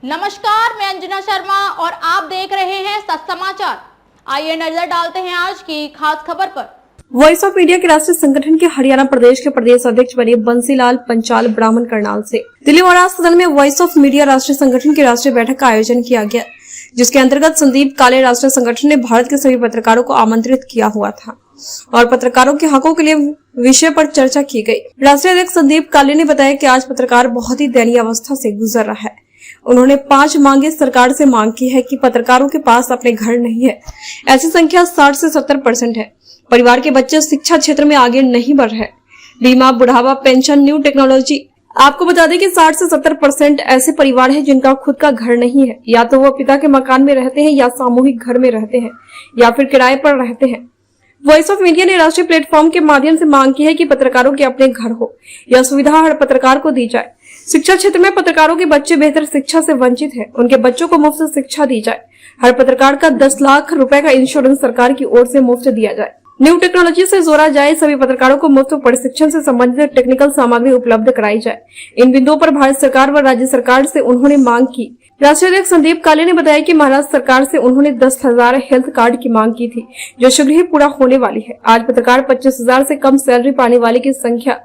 नमस्कार, मैं अंजना शर्मा और आप देख रहे हैं सच समाचार। आइए नजर डालते हैं आज की खास खबर पर। वॉइस ऑफ मीडिया के राष्ट्रीय संगठन के हरियाणा प्रदेश के प्रदेश अध्यक्ष बने बंसीलाल पंचाल ब्राह्मण करनाल से दिल्ली महाराज सदन में वॉइस ऑफ मीडिया राष्ट्रीय संगठन की राष्ट्रीय बैठक का आयोजन किया गया, जिसके अंतर्गत संदीप काले राष्ट्रीय संगठन ने भारत के सभी पत्रकारों को आमंत्रित किया हुआ था और पत्रकारों के हकों के लिए विषय पर चर्चा की गई। राष्ट्रीय अध्यक्ष संदीप काले ने बताया कि आज पत्रकार बहुत ही दयनीय अवस्था से गुजर रहा है। उन्होंने 5 मांगे सरकार से मांग की है कि पत्रकारों के पास अपने घर नहीं है। ऐसी संख्या 60 से 70% है। परिवार के बच्चे शिक्षा क्षेत्र में आगे नहीं बढ़ रहे। बीमा, बुढ़ावा पेंशन, न्यू टेक्नोलॉजी। आपको बता दें कि 60 से 70% ऐसे परिवार हैं जिनका खुद का घर नहीं है। या तो वो पिता के मकान में रहते हैं या सामूहिक घर में रहते हैं या फिर किराए पर रहते हैं। वॉइस ऑफ मीडिया ने राष्ट्रीय प्लेटफॉर्म के माध्यम से मांग की है कि पत्रकारों के अपने घर हो। यह सुविधा हर पत्रकार को दी जाए। शिक्षा क्षेत्र में पत्रकारों के बच्चे बेहतर शिक्षा से वंचित हैं। उनके बच्चों को मुफ्त शिक्षा दी जाए। हर पत्रकार का 10 लाख रुपए का इंश्योरेंस सरकार की ओर से मुफ्त दिया जाए। न्यू टेक्नोलॉजी से जोड़ा जाए। सभी पत्रकारों को मुफ्त प्रशिक्षण से संबंधित टेक्निकल सामग्री उपलब्ध कराई जाए। इन बिंदुओं पर भारत सरकार व राज्य सरकार से उन्होंने मांग की। राष्ट्रीय अध्यक्ष संदीप काले ने बताया कि महाराष्ट्र सरकार से उन्होंने 10,000 हेल्थ कार्ड की मांग की थी, जो शीघ्र ही पूरा होने वाली है। आज पत्रकार 25,000 से कम सैलरी पाने वाले की संख्या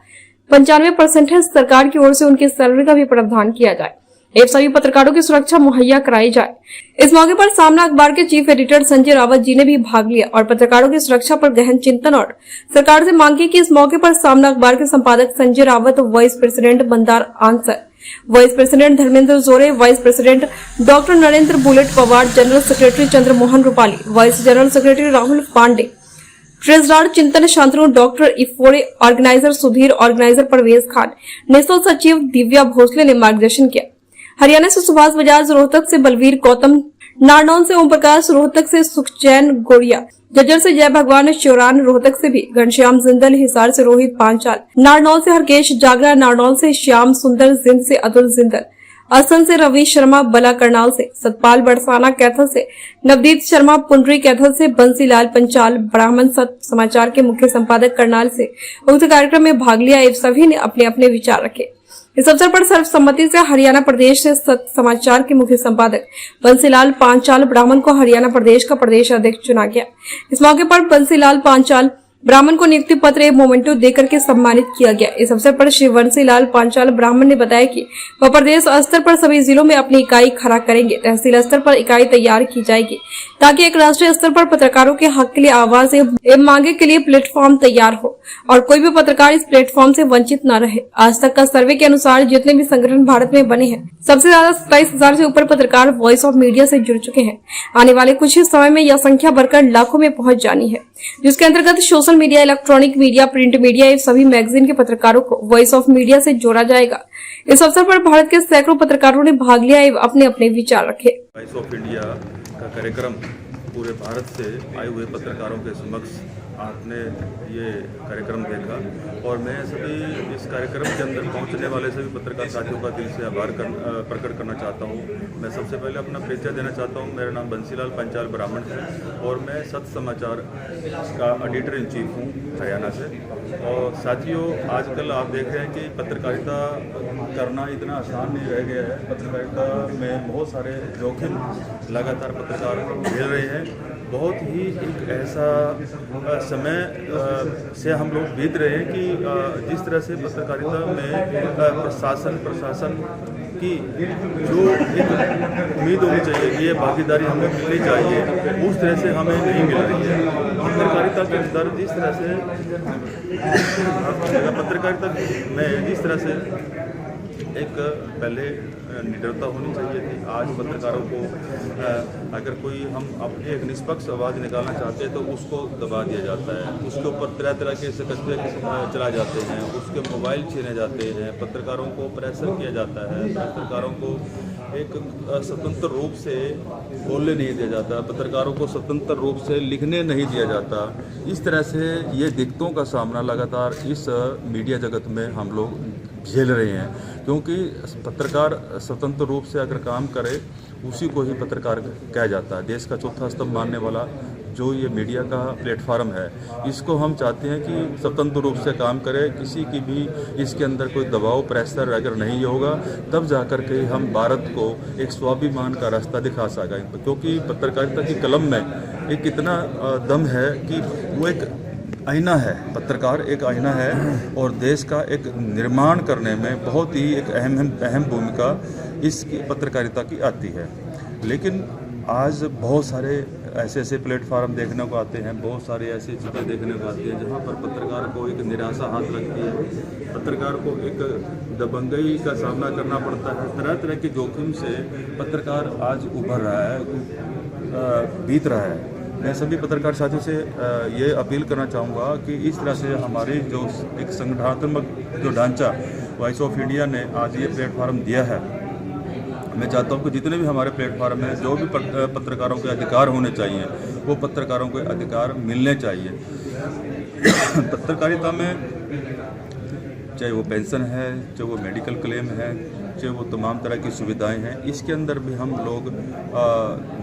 95% है। सरकार की ओर से उनकी सैलरी का भी प्रावधान किया जाए एवं सभी पत्रकारों की सुरक्षा मुहैया कराई जाए। इस मौके पर सामना अखबार के चीफ एडिटर संजय रावत जी ने भी भाग लिया और पत्रकारों की सुरक्षा पर गहन चिंतन और सरकार से मांग की कि इस मौके पर सामना अखबार के संपादक संजय रावत, वाइस प्रेसिडेंट मंदार आंसर, vice president Dharmendra Jore, vice president doctor Narendra bullet Pawar, general secretary Chandramohan Rupali, vice general secretary Rahul Pandey, treasurer Chintan Shantanu, doctor इफोरे, organiser Sudhir, organiser Parvez Khan, national सचिव दिव्या भोसले ने मार्गदर्शन किया। हरियाणा से सुभाष बजाज, रोहतक से बलवीर गौतम, नारनौल से ओम प्रकाश, रोहतक से सुखचैन गोड़िया, जज्जर से जय भगवान चौरान, रोहतक से भी घनश्याम जिंदल, हिसार से रोहित पांचाल, नारनौल से हरकेश जागरा, नारनौल से श्याम सुंदर, जिंद से अतुल जिंदल, असम से रवि शर्मा, बला करनाल से सतपाल बरसाना, कैथल से नवदीप शर्मा, पुंडरी कैथल से बंसीलाल पंचाल, ब्राह्मण सत्य समाचार के मुख्य संपादक करनाल से उक्त कार्यक्रम में भाग लिया एवं सभी ने अपने अपने विचार रखे। इस अवसर पर सर्वसम्मति से हरियाणा प्रदेश से सत्य समाचार के मुख्य संपादक बंसीलाल पांचाल ब्राह्मण को हरियाणा प्रदेश का प्रदेश अध्यक्ष चुना गया। इस मौके पर बंसीलाल पांचाल ब्राह्मण को नियुक्ति पत्र एवं मोमेंटो देकर के सम्मानित किया गया। इस अवसर पर श्री बंसीलाल पांचाल ब्राह्मण ने बताया कि वह प्रदेश स्तर पर सभी जिलों में अपनी इकाई खड़ा करेंगे। तहसील स्तर पर इकाई तैयार की जाएगी ताकि एक राष्ट्रीय स्तर पर पत्रकारों के हक के लिए आवाज एवं मांगे के लिए प्लेटफॉर्म तैयार हो और कोई भी पत्रकार इस प्लेटफॉर्म से वंचित न रहे। आज तक का सर्वे के अनुसार जितने भी संगठन भारत में बने हैं, सबसे ज्यादा 27,000 से ऊपर पत्रकार वॉइस ऑफ मीडिया से जुड़ चुके हैं। आने वाले कुछ ही समय में यह संख्या बढ़कर लाखों में पहुंच जानी है, जिसके अंतर्गत social media, electronic media, print media एवं सभी मैगजीन के पत्रकारों को वॉइस ऑफ मीडिया से जोड़ा जाएगा। इस अवसर पर भारत के सैकड़ों पत्रकारों ने भाग लिया एवं अपने अपने विचार रखे। वॉइस ऑफ इंडिया का कार्यक्रम पूरे भारत से आए हुए पत्रकारों के समक्ष आपने ये कार्यक्रम देखा और मैं सभी इस कार्यक्रम के अंदर पहुंचने वाले सभी पत्रकार साथियों का दिल से आभार प्रकट करना चाहता हूं। मैं सबसे पहले अपना परिचय देना चाहता हूं। मेरा नाम बंसीलाल पंचाल ब्राह्मण है और मैं सत्य समाचार का एडिटर इन चीफ हूं हरियाणा से। और साथियों, आजकल आप देख रहे हैं कि पत्रकारिता करना इतना आसान नहीं रह गया है। पत्रकारिता में बहुत सारे जोखिम लगातार पत्रकार झेल रहे हैं। बहुत ही एक ऐसा समय से हम लोग बीत रहे हैं कि जिस तरह से पत्रकारिता में प्रशासन की जो एक उम्मीद होनी चाहिए कि ये भागीदारी हमें मिलनी चाहिए, उस तरह से हमें नहीं मिल रही है। पत्रकारिता के अंदर जिस तरह से पत्रकारिता में जिस तरह से एक पहले निडरता होनी चाहिए थी, आज पत्रकारों को अगर कोई हम अपनी एक निष्पक्ष आवाज़ निकालना चाहते हैं तो उसको दबा दिया जाता है, उसके ऊपर तरह तरह के सकते चला जाते हैं, उसके मोबाइल छीने जाते हैं, पत्रकारों को प्रेशर किया जाता है, पत्रकारों को एक स्वतंत्र रूप से बोलने नहीं दिया जाता, पत्रकारों को स्वतंत्र रूप से लिखने नहीं दिया जाता। इस तरह से ये दिक्कतों का सामना लगातार इस मीडिया जगत में हम लोग झेल रहे हैं, क्योंकि पत्रकार स्वतंत्र रूप से अगर काम करे उसी को ही पत्रकार कहा जाता है। देश का चौथा स्तंभ मानने वाला जो ये मीडिया का प्लेटफार्म है, इसको हम चाहते हैं कि स्वतंत्र रूप से काम करे, किसी की भी इसके अंदर कोई दबाव प्रेशर अगर नहीं होगा तब जाकर के हम भारत को एक स्वाभिमान का रास्ता दिखा सकें। क्योंकि पत्रकारिता की कलम में एक इतना दम है कि वो एक आईना है, पत्रकार एक आईना है और देश का एक निर्माण करने में बहुत ही एक अहम भूमिका इस पत्रकारिता की आती है। लेकिन आज बहुत सारे ऐसे प्लेटफार्म देखने को आते हैं, बहुत सारी ऐसी चीज़ें देखने को आती हैं जहाँ पर पत्रकार को एक निराशा हाथ लगती है, पत्रकार को एक दबंगई का सामना करना पड़ता है। तरह तरह के जोखिम से पत्रकार आज उभर रहा है, बीत रहा है। मैं सभी पत्रकार साथियों से ये अपील करना चाहूँगा कि इस तरह से हमारी जो एक संगठनात्मक जो ढांचा वॉइस ऑफ इंडिया ने आज ये प्लेटफार्म दिया है, मैं चाहता हूँ कि जितने भी हमारे प्लेटफार्म हैं, जो भी पत्रकारों के अधिकार होने चाहिए वो पत्रकारों को अधिकार मिलने चाहिए। पत्रकारिता में चाहे वो पेंशन है, चाहे वो मेडिकल क्लेम है, चाहे वो तमाम तरह की सुविधाएं हैं, इसके अंदर भी हम लोग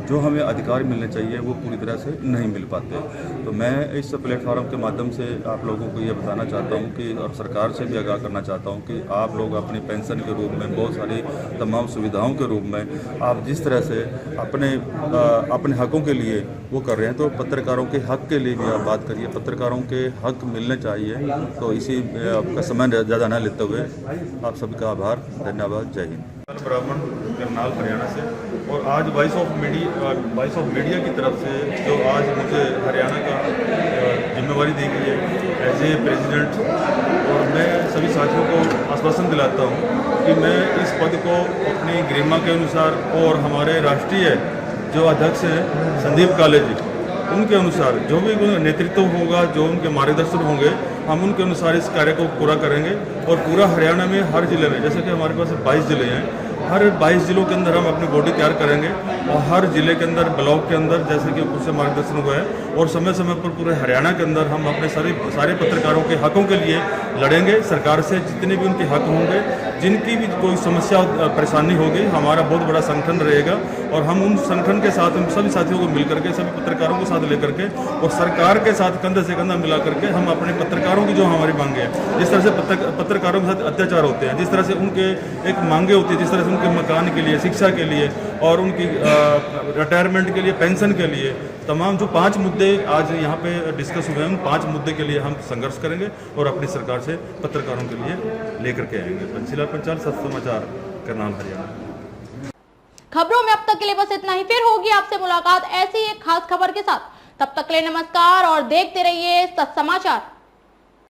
जो हमें अधिकार मिलने चाहिए वो पूरी तरह से नहीं मिल पाते। तो मैं इस प्लेटफार्म के माध्यम से आप लोगों को ये बताना चाहता हूँ कि और सरकार से भी आगाह करना चाहता हूँ कि आप लोग अपनी पेंशन के रूप में, बहुत सारी तमाम सुविधाओं के रूप में आप जिस तरह से अपने हकों के लिए वो कर रहे हैं, तो पत्रकारों के हक के लिए भी आप बात करिए, पत्रकारों के हक मिलने चाहिए। तो इसी आपका समय ज़्यादा न लेते हुए आप सभी का आभार, धन्यवाद, जय हिंद। ब्राह्मण करनाल हरियाणा से, और आज वॉइस ऑफ मीडिया की तरफ से जो आज मुझे हरियाणा का जिम्मेवारी दी गई है एज ए प्रेसिडेंट, और मैं सभी साथियों को आश्वासन दिलाता हूँ कि मैं इस पद को अपनी गरिमा के अनुसार और हमारे राष्ट्रीय जो अध्यक्ष हैं संदीप काले जी, उनके अनुसार जो भी नेतृत्व होगा, जो उनके मार्गदर्शन होंगे, हम उनके अनुसार इस कार्य को पूरा करेंगे। और पूरा हरियाणा में हर जिले में, जैसे कि हमारे पास 22 जिले हैं, हर 22 जिलों के अंदर हम अपनी बॉडी तैयार करेंगे और हर जिले के अंदर, ब्लॉक के अंदर, जैसे कि उससे मार्गदर्शन हुआ है, और समय समय पर पूरे हरियाणा के अंदर हम अपने सारे पत्रकारों के हकों के लिए लड़ेंगे। सरकार से जितने भी उनके हक होंगे, जिनकी भी कोई समस्या परेशानी होगी, हमारा बहुत बड़ा संगठन रहेगा और हम उन संगठन के साथ, हम सभी साथियों को मिल करके, सभी पत्रकारों को साथ लेकर के और सरकार के साथ कंधे से कंधा मिला करके हम अपने पत्रकारों की जो हमारी मांगे हैं, जिस तरह से पत्रकारों के साथ अत्याचार होते हैं, जिस तरह से उनके एक मांगे होती है, जिस तरह से उनके मकान के लिए, शिक्षा के लिए और उनकी रिटायरमेंट के लिए, पेंशन के लिए, तमाम जो 5 मुद्दे आज यहाँ पे डिस्कस हुए हैं, उन 5 मुद्दे के लिए हम संघर्ष करेंगे और अपनी सरकार से पत्रकारों के लिए लेकर के आएंगे। बंसीलाल पंचाल, सच समाचार, करनाल, हरियाणा। खबरों में अब तक के लिए बस इतना ही। फिर होगी आपसे मुलाकात ऐसी एक खास खबर के साथ। तब तक के लिए नमस्कार और देखते रहिए सच समाचार।